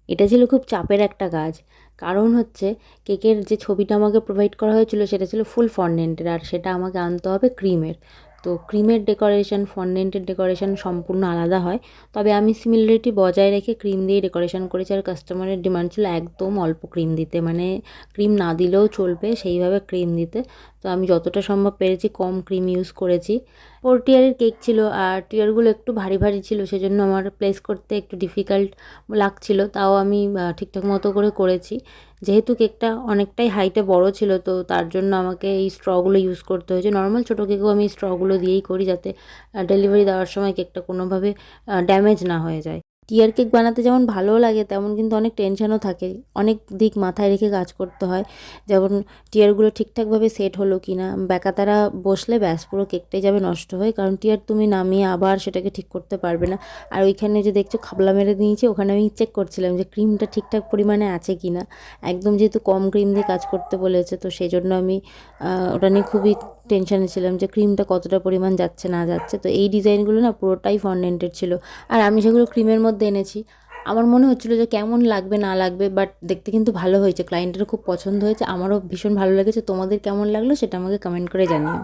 এটা ছিল খুব চাপের একটা কাজ। কারণ হচ্ছে কেকের যে ছবিটা আমাকে প্রোভাইড করা হয়েছিল সেটা ছিল ফুল ফন্ডেন্টের, আর সেটা আমাকে আনতে হবে ক্রিমের। তো ক্রিমের ডেকোরেশন ফন্ডেন্টের ডেকোরেশন সম্পূর্ণ আলাদা হয়। তবে আমি সিমিলারিটি বজায় রেখে ক্রিম দিয়ে ডেকোরেশন করেছি, আর কাস্টমারের ডিমান্ড ছিল একদম অল্প ক্রিম দিতে, মানে ক্রিম না দিলেও চলবে সেইভাবে ক্রিম দিতে। তো আমি যতটা সম্ভব পেরেছি কম ক্রিম ইউজ করেছি। 4 টিয়ারের কেক ছিল, আর টিয়ারগুলো একটু ভারী ভারী ছিল, সেজন্য আমার প্লেস করতে একটু ডিফিকাল্ট লাগছিল। তাও আমি ঠিকঠাক মতো করে করেছি। যেহেতু কেকটা অনেকটাই হাইটে বড় ছিল, তো তার জন্য আমাকে এই স্ট্রগুলো ইউজ করতে হয়েছে। নর্মাল ছোটো কেকেও আমি স্ট্রগুলো দিয়েই করি, যাতে ডেলিভারি দেওয়ার সময় কেকটা কোনোভাবে ড্যামেজ না হয়ে যায়। টিয়ার কেক বানাতে যেমন ভালোও লাগে, তেমন কিন্তু অনেক টেনশনও থাকে। অনেক দিক মাথায় রেখে কাজ করতে হয়। যেমন টিয়ারগুলো ঠিকঠাকভাবে সেট হলো কি না, বেঁকাতারা বসলে ব্যাস পুরো কেকটাই যাবে নষ্ট হয়ে, কারণ টিয়ার তুমি নামিয়ে আবার সেটাকে ঠিক করতে পারবে না। আর ওইখানে যে দেখছো খাবলা মেরে দিয়েছে, ওখানে আমি চেক করছিলাম যে ক্রিমটা ঠিকঠাক পরিমাণে আছে কি না। একদম যেহেতু কম ক্রিম দিয়ে কাজ করতে বলেছে, তো সেই জন্য আমি ওটা নিয়ে খুবই টেনশানে ছিলাম যে ক্রিমটা কতটা পরিমাণ যাচ্ছে না যাচ্ছে। তো এই ডিজাইনগুলো না পুরোটাই ফন্ডেন্টেড ছিল, আর আমি সেগুলো ক্রিমের মধ্যে এনেছি। আমার মনে হচ্ছিলো যে কেমন লাগবে না লাগবে, বাট দেখতে কিন্তু ভালো হয়েছে, ক্লায়েন্টেরও খুব পছন্দ হয়েছে, আমারও ভীষণ ভালো লেগেছে। তোমাদের কেমন লাগলো সেটা আমাকে কমেন্ট করে জানিও।